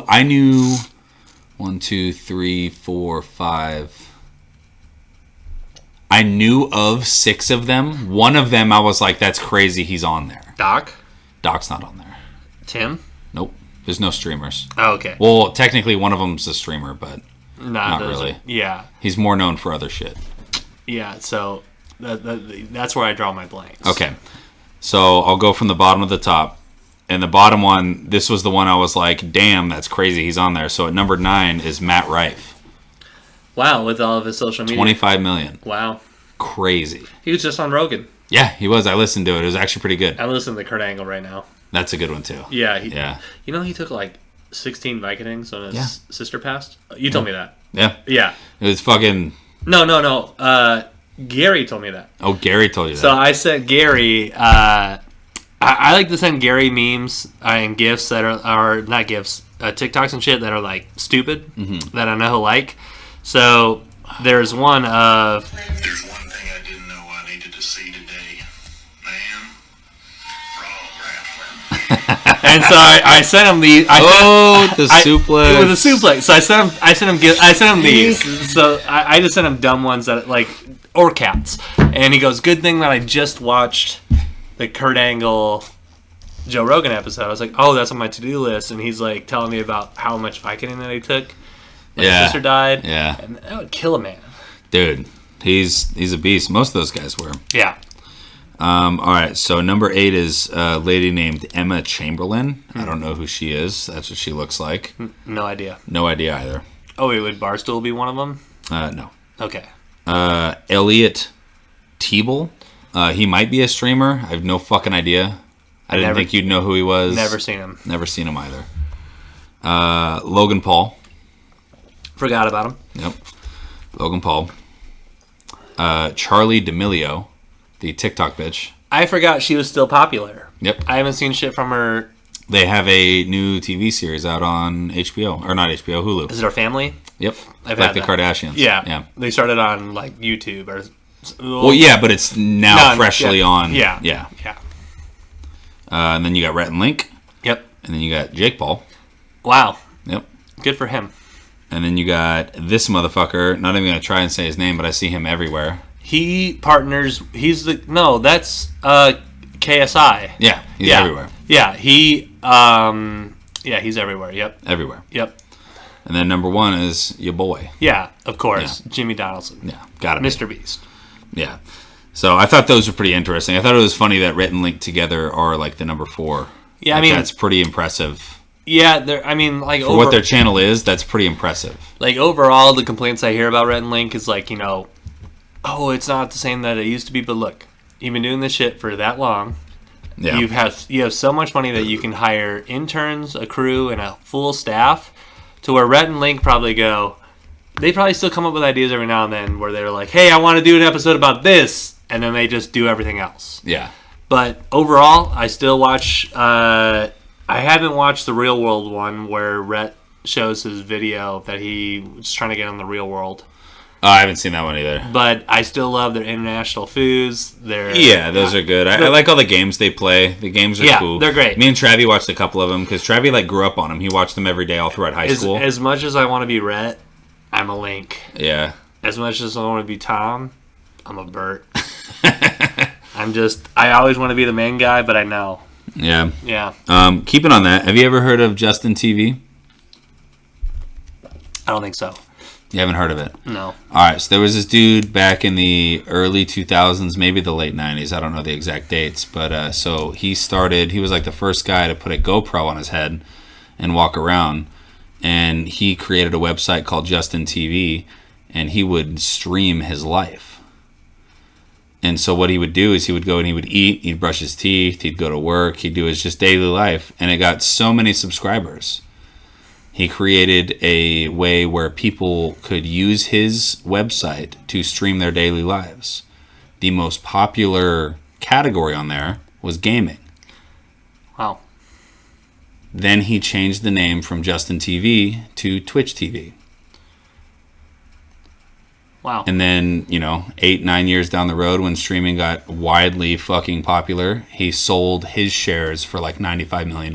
1, 2, 3, 4, 5. I knew of 6 of them. One of them, I was like, "That's crazy. He's on there." Doc's not on there. Tim? Nope. There's no streamers. Oh, okay. Well, technically, one of them's a streamer, but not those really. are- yeah. He's more known for other shit. Yeah. So that's where I draw my blanks. Okay. So I'll go from the bottom to the top. And the bottom one, this was the one I was like, "Damn, that's crazy. He's on there." So at number 9 is Matt Rife. Wow, with all of his social media. 25 million. Wow. Crazy. He was just on Rogan. Yeah, he was. I listened to it. It was actually pretty good. I listen to Kurt Angle right now. That's a good one, too. Yeah. Yeah. You know, he took like 16 Vicodins when his Yeah. sister passed? You told me that. Yeah. Yeah. It was fucking... No. Gary told me that. Oh, Gary told you that. So I sent Gary... I like to send Gary memes and GIFs that are not GIFs, TikToks and shit that are like stupid that I know he'll like. So there's one of... There's one thing I didn't know I needed to see today. Man, raw wrestling. And so I sent him these. suplex. It was a suplex. So I sent him these. So I just sent him dumb ones that like or cats. And he goes, "Good thing that I just watched the Kurt Angle Joe Rogan episode." I was like, "Oh, that's on my to-do list." And he's like telling me about how much Vicodin that he took. His sister died. Yeah. And that would kill a man. Dude, he's a beast. Most of those guys were. Yeah. All right, so number 8 is a lady named Emma Chamberlain. I don't know who she is. That's what she looks like. No idea. No idea either. Oh, wait, would Barstool be one of them? No. Okay. Elliot Teeble. He might be a streamer. I have no fucking idea. I didn't think you'd know who he was. Never seen him. Never seen him either. Logan Paul. Forgot about him. Yep. Logan Paul. Charlie D'Amelio, the TikTok bitch. I forgot she was still popular. Yep. I haven't seen shit from her. They have a new TV series out on HBO. Or not HBO, Hulu. Is it her family? Yep. I've like had the that. Kardashians. Yeah. Yeah. They started on like YouTube or. Well, yeah, but it's now freshly on. Yeah. Yeah. Yeah. And then you got Rhett and Link. Yep. And then you got Jake Paul. Wow. Yep. Good for him. And then you got this motherfucker. Not even going to try and say his name, but I see him everywhere. He partners. He's the that's KSI. Yeah, he's everywhere. Yeah, he's everywhere. Yep. Everywhere. Yep. And then number 1 is your boy. Yeah, of course, Jimmy Donaldson. Yeah, got it. Mr. Beast. Yeah. So I thought those were pretty interesting. I thought it was funny that Rhett and Link together are like the number 4. Yeah, like, I mean that's pretty impressive. Yeah, like For what their channel is, that's pretty impressive. Like overall, the complaints I hear about Rhett and Link is like, oh, it's not the same that it used to be. But look, you've been doing this shit for that long. Yeah. You have so much money that you can hire interns, a crew, and a full staff. To where Rhett and Link probably go, they probably still come up with ideas every now and then where they're like, hey, I want to do an episode about this, and then they just do everything else. Yeah. But overall, I still watch. I haven't watched the Real World one where Rhett shows his video that he was trying to get on the Real World. Oh, I haven't seen that one either. But I still love their international foods. Those are good. I like all the games they play. The games are cool. They're great. Me and Travi watched a couple of them because Travi grew up on them. He watched them every day all throughout high school. As much as I want to be Rhett, I'm a Link. Yeah. As much as I want to be Tom, I'm a Bert. I always want to be the main guy, but I know. Yeah. Yeah. Keeping on that, have you ever heard of Justin TV? I don't think so. You haven't heard of it? No. All right, so there was this dude back in the early 2000s, maybe the late 90s. I don't know the exact dates, but so he was like the first guy to put a GoPro on his head and walk around, and he created a website called Justin TV, and he would stream his life. And so what he would do is he would go and he would eat, he'd brush his teeth, he'd go to work, he'd do his just daily life, and it got so many subscribers. He created a way where people could use his website to stream their daily lives. The most popular category on there was gaming. Wow. Then he changed the name from Justin TV to Twitch TV. Wow. And then, 8-9 years down the road when streaming got widely fucking popular, he sold his shares for like $95 million.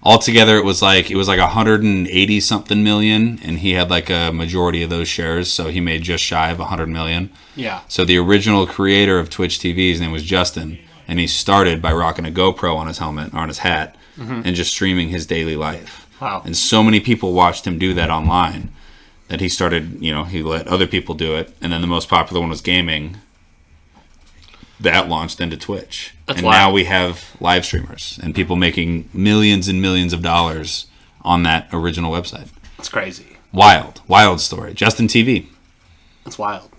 Altogether, it was like 180 something million, and he had like a majority of those shares, so he made just shy of 100 million. Yeah. So the original creator of Twitch TV, his name was Justin, and he started by rocking a GoPro on his helmet or on his hat and just streaming his daily life. Wow. And so many people watched him do that online that he started, he let other people do it, and then the most popular one was gaming. That launched into Twitch. That's and wild. Now we have live streamers and people making millions and millions of dollars on that original website. It's crazy. Wild story. Justin TV. It's wild.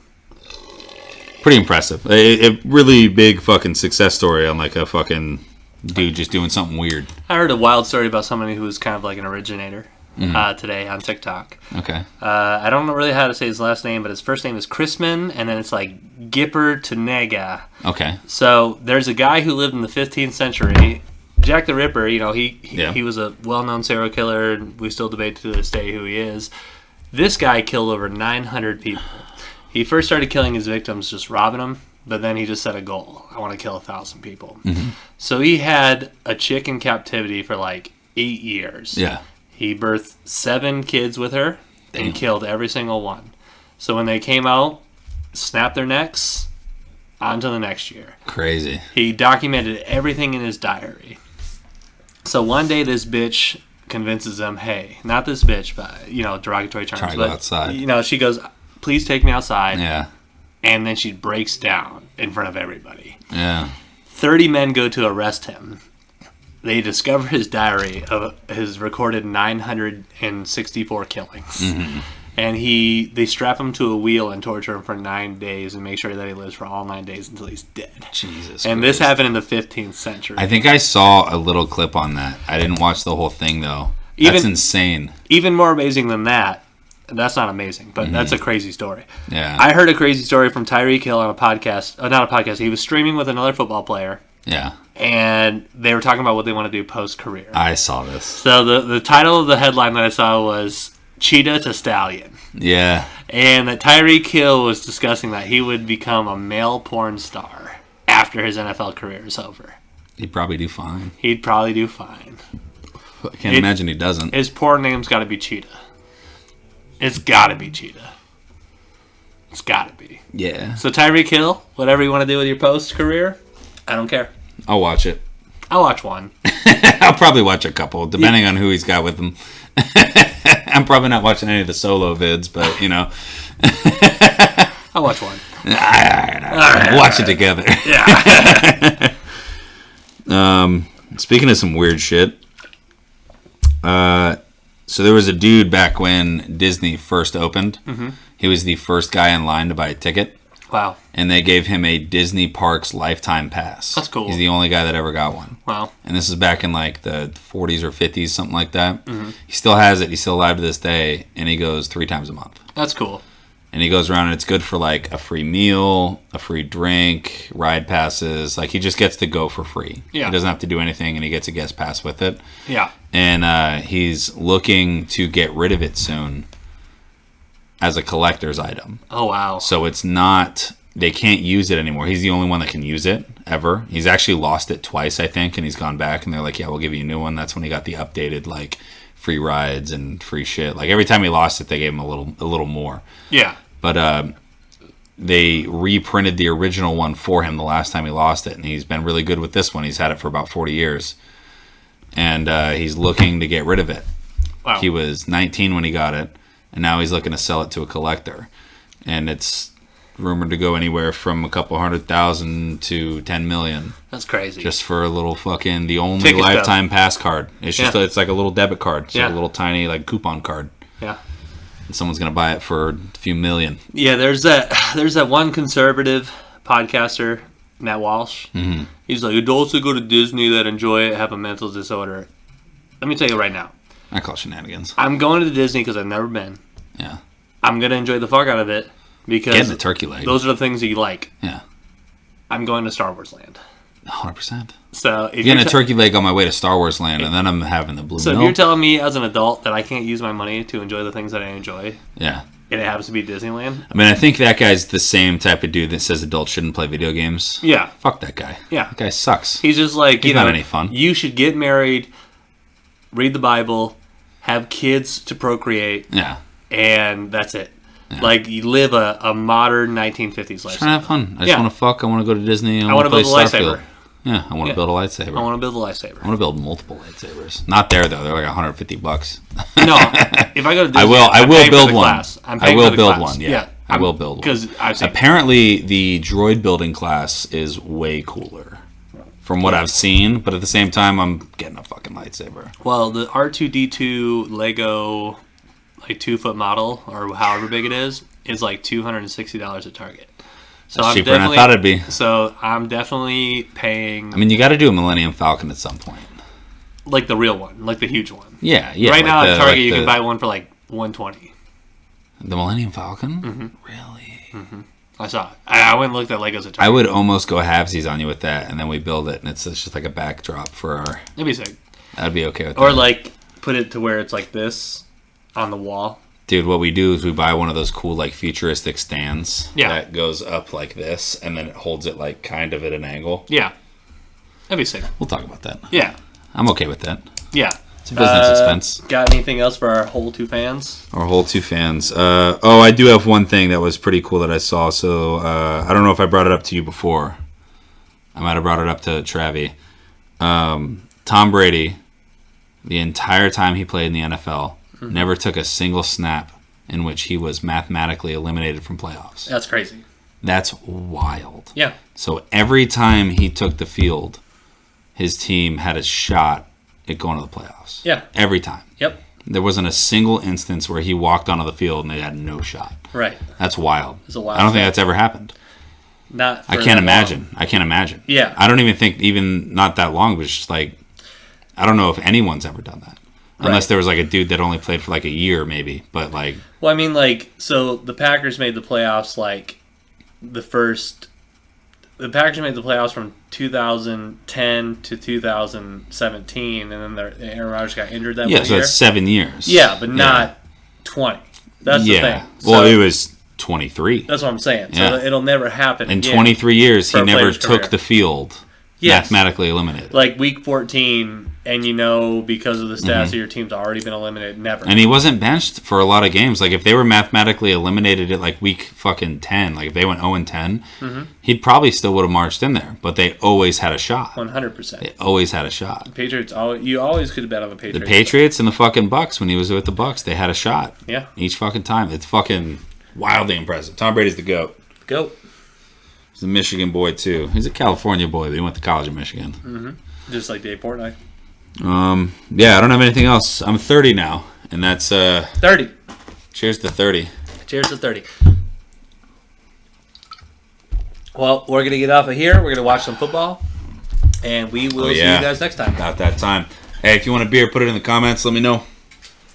Pretty impressive. A really big fucking success story on like a fucking dude just doing something weird. I heard a wild story about somebody who was kind of like an originator today on TikTok. Okay. I don't know really how to say his last name, but his first name is Chrisman, and then it's like Gipper Tenega. Okay. So there's a guy who lived in the 15th century, Jack the Ripper. He was a well-known serial killer, and we still debate to this day who he is. This guy killed over 900 people. He first started killing his victims, just robbing them, but then he just set a goal. I want to kill 1,000 people. Mm-hmm. So he had a chick in captivity for like 8 years. Yeah. He birthed 7 kids with her and killed every single one. So when they came out, snapped their necks, on to the next year. Crazy. He documented everything in his diary. So one day this bitch convinces him, hey, not this bitch, but, derogatory terms. Trying to go outside. She goes, please take me outside. Yeah. And then she breaks down in front of everybody. Yeah. 30 men go to arrest him. They discover his diary of his recorded 964 killings. Mm-hmm. And they strap him to a wheel and torture him for 9 days and make sure that he lives for all 9 days until he's dead. Jesus And Christ. this happened in the 15th century. I think I saw a little clip on that. I didn't watch the whole thing, though. That's insane. Even more amazing than that, that's not amazing, but that's a crazy story. Yeah. I heard a crazy story from Tyreek Hill on a podcast. Not a podcast. He was streaming with another football player. Yeah. And they were talking about what they want to do post-career. I saw this. So the title of the headline that I saw was Cheetah to Stallion. Yeah. And that Tyreek Hill was discussing that he would become a male porn star after his NFL career is over. He'd probably do fine. He'd probably do fine. I can't imagine he doesn't. His porn name's got to be Cheetah. It's got to be Cheetah. It's got to be. Yeah. So Tyreek Hill, whatever you want to do with your post-career, I don't care. I'll watch it. I'll watch one. I'll probably watch a couple, depending on who he's got with him. I'm probably not watching any of the solo vids, but, I'll watch one. All right. Watch it together. Yeah. Speaking of some weird shit, so there was a dude back when Disney first opened. Mm-hmm. He was the first guy in line to buy a ticket. Wow. And they gave him a Disney Parks lifetime pass. That's cool. He's the only guy that ever got one. Wow. And this is back in like the 40s or 50s, something like that. Mm-hmm. He still has it. He's still alive to this day. And he goes 3 times a month. That's cool. And he goes around and it's good for like a free meal, a free drink, ride passes. Like he just gets to go for free. Yeah. He doesn't have to do anything and he gets a guest pass with it. Yeah. And he's looking to get rid of it soon as a collector's item. Oh, wow. So it's not, they can't use it anymore. He's the only one that can use it ever. He's actually lost it twice, I think, and he's gone back and they're like, yeah, we'll give you a new one. That's when he got the updated, like, free rides and free shit. Like every time he lost it, they gave him a little more. Yeah. But they reprinted the original one for him the last time he lost it, and he's been really good with this one. He's had it for about 40 years, and he's looking to get rid of it. Wow. He was 19 when he got it, and now he's looking to sell it to a collector, and it's rumored to go anywhere from a couple $100,000 to $10 million. That's crazy. Just for a little fucking the only Ticket lifetime pass card. It's just Yeah. it's like a little debit card. It's like Yeah. a little tiny like coupon card. Yeah. And someone's gonna buy it for a few million. Yeah, there's that one conservative podcaster, Matt Walsh. Mm-hmm. He's like, adults who go to Disney that enjoy it have a mental disorder. Let me tell you right now. I call shenanigans. I'm going to Disney because I've never been. Yeah. I'm going to enjoy the fuck out of it because Getting the turkey leg. those are the things that you like. Yeah. I'm going to Star Wars Land. 100%. So if Getting you're a turkey leg on my way to Star Wars Land, and then I'm having the blue So if milk. you're telling me as an adult that I can't use my money to enjoy the things that I enjoy, Yeah. and it happens to be Disneyland, I mean, I think that guy's the same type of dude that says adults shouldn't play video games. yeah. Fuck that guy. Yeah. That guy sucks. He's just like, He's not any fun. You should get married, read the Bible, have kids to procreate, Yeah. and that's it. Yeah. Like, you live a modern 1950s Trying to lifestyle. have fun. I just Yeah. want to fuck. I want to go to Disney. I want to play build a Starfield. lightsaber. Yeah, I want to Yeah. build a lightsaber. I want to build a lightsaber. I want to build multiple lightsabers. Not there though. They're like $150. No, if I go to Disney, I will I'm paying for build the one. class. I'm I paying will for the build class. one. Yeah, I will build one. Because I've seen Apparently, the droid building class is way cooler, from what I've seen. But at the same time, I'm getting a fucking lightsaber. Well, the R2D2 Lego, like 2-foot model, or however big it is like $260 at Target. So That's I'm cheaper than I definitely- thought it'd be. So I'm definitely paying I mean, you got to do a Millennium Falcon at some point. like the real one, like the huge one. Yeah, yeah. right like now the- at Target, like you the- can buy one for like $120. the Millennium Falcon. Mm-hmm. Really? I saw it. I went and looked at Legos at Target. I would almost go halvesies on you with that, and then we build it, and it's just like a backdrop for our. It'd be sick. I'd be okay with Or that. like put it to where it's like this on the wall. Dude, what we do is we buy one of those cool, like, futuristic stands Yeah. that goes up like this, and then it holds it, like, kind of at an angle. Yeah, that'd be sick. We'll talk about that. Yeah, I'm okay with that. yeah. It's a business expense. Got anything else for our whole two fans? Our whole two fans. I do have one thing that was pretty cool that I saw. So, I don't know if I brought it up to you before. I might have brought it up to Travi. Tom Brady, the entire time he played in the NFL, never took a single snap in which he was mathematically eliminated from playoffs. That's crazy. That's wild. Yeah, So every time he took the field, his team had a shot at going to the playoffs. yeah, Every time. yep, There wasn't a single instance where he walked onto the field and they had no shot. right. That's wild. It's a wild I don't think fact. that's ever happened. Not. I for can't that imagine. I can't imagine. Yeah. I don't even think even not that long, but it's just like I don't know if anyone's ever done that. Unless Right. there was like a dude that only played for like a year maybe, but like Long. Well, I mean, like, so the Packers made the playoffs like the Packers made the playoffs from 2010 to 2017, and then Aaron Rodgers got injured that yeah, one so year. that's 7 years. Yeah, but not 20. That's the thing. Well, So, it was 23. that's what I'm saying. So Yeah. it'll never happen In again. 23 years, for he a never player's took career. the field. Yes. Mathematically eliminated. Like week 14, and because of the stats of your team's already been eliminated. Never. And he wasn't benched for a lot of games. Like if they were mathematically eliminated at like week fucking 10, like if they went 0-10, he'd probably still would have marched in there. But they always had a shot. 100%. They always had a shot. Patriots. You always could have bet on the The Patriots. Patriots and the fucking Bucks when he was with the Bucks, they had a shot Yeah. each fucking time. It's fucking wildly impressive. Tom Brady's the GOAT. Go. He's a Michigan boy too. He's a California boy, but he went to college in Michigan. Just like Dave Portnoy. Yeah, I don't have anything else. I'm 30 now, and that's 30. cheers to 30. Cheers to 30. Well, we're going to get off of here. We're going to watch some football. And we will see you guys next time. About that time. Hey, if you want a beer, put it in the comments. Let me know.